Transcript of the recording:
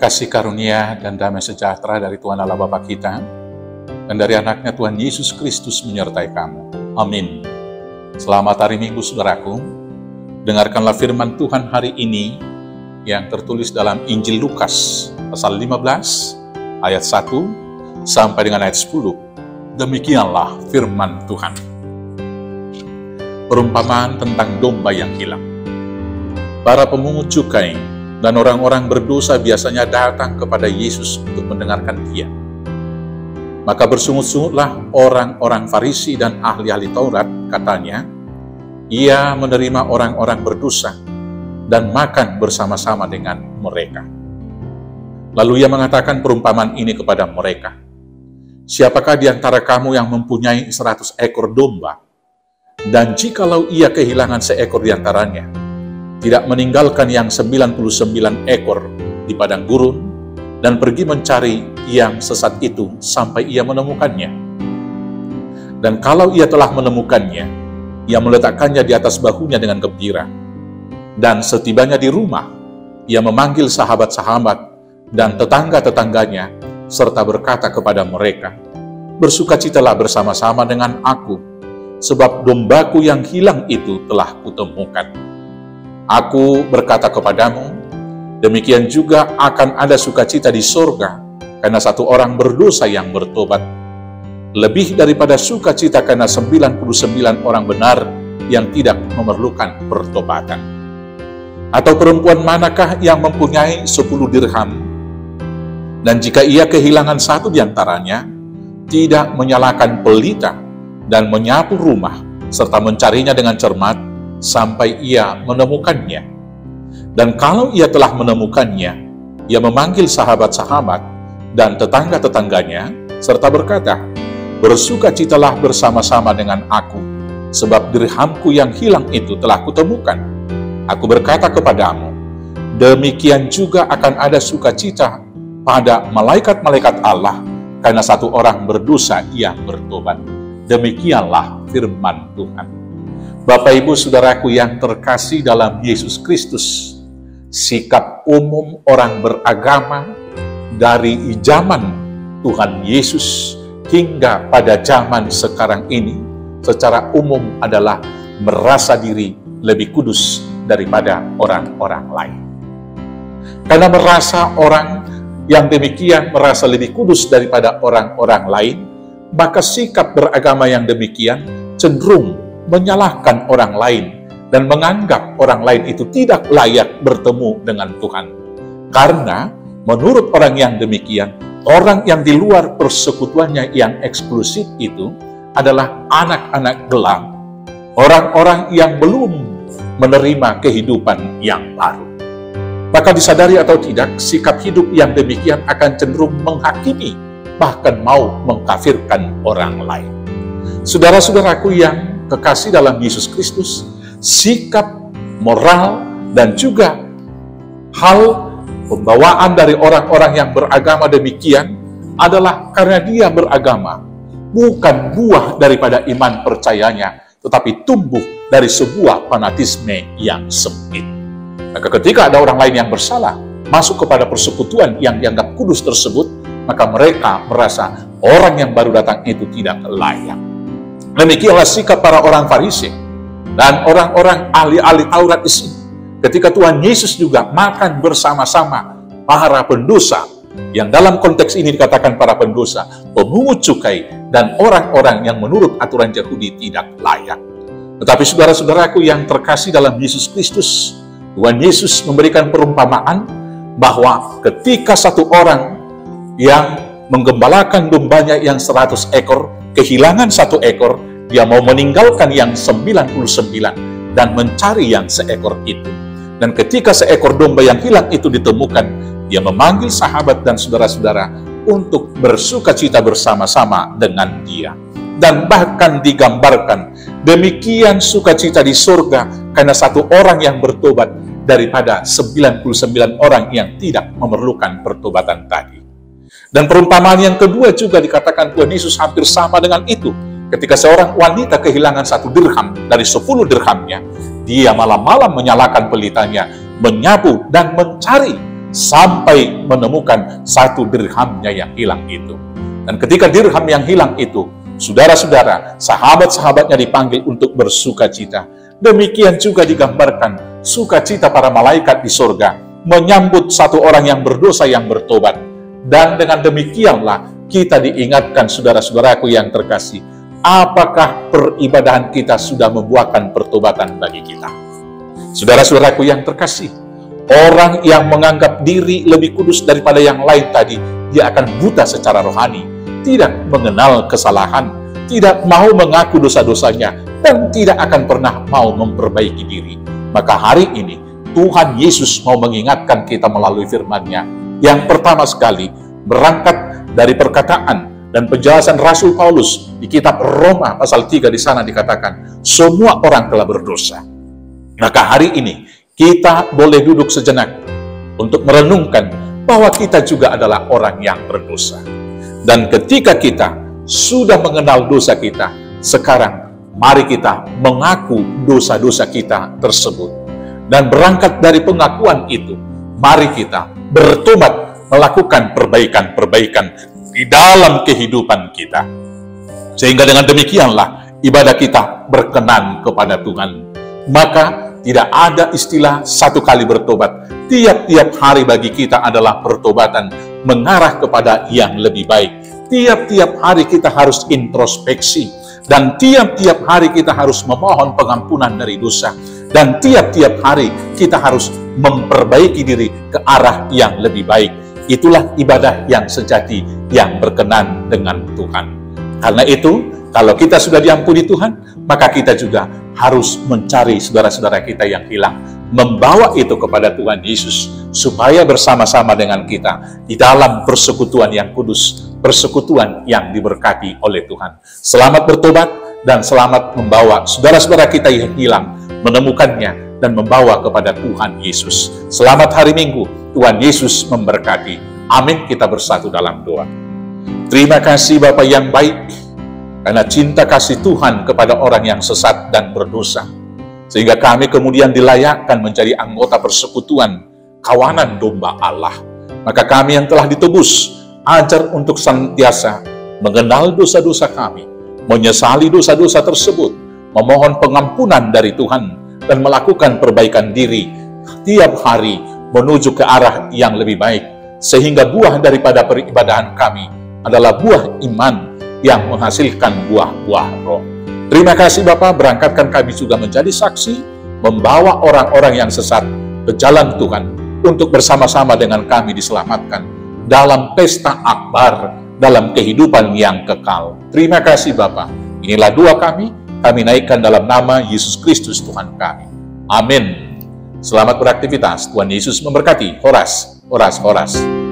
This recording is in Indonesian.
Kasih karunia dan damai sejahtera dari Tuhan Allah Bapa kita dan dari anaknya Tuhan Yesus Kristus menyertai kamu. Amin. Selamat hari Minggu, saudaraku. Dengarkanlah firman Tuhan hari ini yang tertulis dalam Injil Lukas pasal 15 ayat 1 sampai dengan ayat 10. Demikianlah firman Tuhan. Perumpamaan tentang domba yang hilang. Para pemungut cukai dan orang-orang berdosa biasanya datang kepada Yesus untuk mendengarkan Dia. Maka bersungut-sungutlah orang-orang Farisi dan ahli-ahli Taurat, katanya, Ia menerima orang-orang berdosa dan makan bersama-sama dengan mereka. Lalu Ia mengatakan perumpamaan ini kepada mereka. Siapakah di antara kamu yang mempunyai 100 ekor domba, dan jikalau ia kehilangan seekor di antaranya, tidak meninggalkan yang 99 ekor di padang gurun, dan pergi mencari yang sesat itu sampai ia menemukannya. Dan kalau ia telah menemukannya, ia meletakkannya di atas bahunya dengan gembira. Dan setibanya di rumah, ia memanggil sahabat-sahabat dan tetangga-tetangganya, serta berkata kepada mereka, bersukacitalah bersama-sama dengan aku, sebab dombaku yang hilang itu telah kutemukan. Aku berkata kepadamu, demikian juga akan ada sukacita di sorga karena satu orang berdosa yang bertobat, lebih daripada sukacita karena 99 orang benar yang tidak memerlukan pertobatan. Atau perempuan manakah yang mempunyai 10 dirham, dan jika ia kehilangan satu di antaranya, tidak menyalakan pelita dan menyapu rumah, serta mencarinya dengan cermat, sampai ia menemukannya. Dan kalau ia telah menemukannya, ia memanggil sahabat-sahabat dan tetangga-tetangganya, serta berkata, bersukacitalah bersama-sama dengan aku, sebab dirhamku yang hilang itu telah kutemukan. Aku berkata kepadamu, demikian juga akan ada sukacita pada malaikat-malaikat Allah, karena satu orang berdosa yang bertobat. Demikianlah firman Tuhan. Bapak, Ibu, Saudaraku yang terkasih dalam Yesus Kristus, sikap umum orang beragama dari zaman Tuhan Yesus hingga pada zaman sekarang ini secara umum adalah merasa diri lebih kudus daripada orang-orang lain. Karena merasa orang yang demikian merasa lebih kudus daripada orang-orang lain, maka sikap beragama yang demikian cenderung menyalahkan orang lain dan menganggap orang lain itu tidak layak bertemu dengan Tuhan. Karena menurut orang yang demikian, orang yang di luar persekutuannya yang eksklusif itu adalah anak-anak gelap, orang-orang yang belum menerima kehidupan yang baru. Maka disadari atau tidak, sikap hidup yang demikian akan cenderung menghakimi, bahkan mau mengkafirkan orang lain. Saudara-saudaraku yang kekasih dalam Yesus Kristus, sikap moral dan juga hal pembawaan dari orang-orang yang beragama demikian adalah karena dia beragama, bukan buah daripada iman percayanya, tetapi tumbuh dari sebuah fanatisme yang sempit. Maka ketika ada orang lain yang bersalah, masuk kepada persekutuan yang dianggap kudus tersebut, maka mereka merasa orang yang baru datang itu tidak layak. Demikianlah sikap para orang Farisi dan orang-orang ahli-ahli Taurat di sini. Ketika Tuhan Yesus juga makan bersama-sama para pendosa, yang dalam konteks ini dikatakan para pendosa, pemungut cukai, dan orang-orang yang menurut aturan Yahudi tidak layak. Tetapi saudara-saudaraku yang terkasih dalam Yesus Kristus, Tuhan Yesus memberikan perumpamaan bahwa ketika satu orang yang menggembalakan dombanya yang 100 ekor, kehilangan 1 ekor, dia mau meninggalkan yang 99 dan mencari yang seekor itu. Dan ketika seekor domba yang hilang itu ditemukan, dia memanggil sahabat dan saudara-saudara untuk bersukacita bersama-sama dengan dia. Dan bahkan digambarkan, demikian sukacita di surga karena satu orang yang bertobat daripada 99 orang yang tidak memerlukan pertobatan tadi. Dan perumpamaan yang kedua juga dikatakan Tuhan Yesus hampir sama dengan itu. Ketika seorang wanita kehilangan 1 dirham dari 10 dirhamnya, dia malam-malam menyalakan pelitanya, menyapu dan mencari sampai menemukan satu dirhamnya yang hilang itu. Dan ketika dirham yang hilang itu, saudara-saudara, sahabat-sahabatnya dipanggil untuk bersuka cita. Demikian juga digambarkan sukacita para malaikat di surga menyambut satu orang yang berdosa yang bertobat. Dan dengan demikianlah kita diingatkan, saudara-saudaraku yang terkasih, apakah peribadahan kita sudah membuahkan pertobatan bagi kita? Saudara-saudaraku yang terkasih, orang yang menganggap diri lebih kudus daripada yang lain tadi, dia akan buta secara rohani, tidak mengenal kesalahan, tidak mau mengaku dosa-dosanya, dan tidak akan pernah mau memperbaiki diri. Maka hari ini, Tuhan Yesus mau mengingatkan kita melalui firman-Nya. Yang pertama sekali, berangkat dari perkataan dan penjelasan Rasul Paulus di kitab Roma pasal 3 di sana dikatakan, semua orang telah berdosa. Maka hari ini, kita boleh duduk sejenak untuk merenungkan bahwa kita juga adalah orang yang berdosa. Dan ketika kita sudah mengenal dosa kita, sekarang mari kita mengaku dosa-dosa kita tersebut. Dan berangkat dari pengakuan itu, mari kita bertobat melakukan perbaikan-perbaikan di dalam kehidupan kita. Sehingga dengan demikianlah ibadah kita berkenan kepada Tuhan. Maka tidak ada istilah satu kali bertobat. Tiap-tiap hari bagi kita adalah pertobatan mengarah kepada yang lebih baik. Tiap-tiap hari kita harus introspeksi. Dan tiap-tiap hari kita harus memohon pengampunan dari dosa. Dan tiap-tiap hari kita harus memperbaiki diri ke arah yang lebih baik. Itulah ibadah yang sejati, yang berkenan dengan Tuhan. Karena itu, kalau kita sudah diampuni Tuhan, maka kita juga harus mencari saudara-saudara kita yang hilang, membawa itu kepada Tuhan Yesus, supaya bersama-sama dengan kita di dalam persekutuan yang kudus, persekutuan yang diberkati oleh Tuhan. Selamat bertobat dan selamat membawa saudara-saudara kita yang hilang, menemukannya dan membawa kepada Tuhan Yesus. Selamat hari Minggu, Tuhan Yesus memberkati. Amin. Kita bersatu dalam doa. Terima kasih Bapa yang baik, karena cinta kasih Tuhan kepada orang yang sesat dan berdosa, sehingga kami kemudian dilayakkan menjadi anggota persekutuan kawanan domba Allah. Maka kami yang telah ditebus, ajar untuk senantiasa mengenal dosa-dosa kami, menyesali dosa-dosa tersebut, memohon pengampunan dari Tuhan, dan melakukan perbaikan diri tiap hari menuju ke arah yang lebih baik, sehingga buah daripada peribadahan kami adalah buah iman yang menghasilkan buah-buah roh. Terima kasih Bapa, berangkatkan kami juga menjadi saksi, membawa orang-orang yang sesat ke jalan Tuhan, untuk bersama-sama dengan kami diselamatkan dalam pesta akbar, dalam kehidupan yang kekal. Terima kasih Bapa. Inilah doa kami naikkan dalam nama Yesus Kristus Tuhan kami. Amin. Selamat beraktivitas. Tuhan Yesus memberkati. Horas, horas, horas.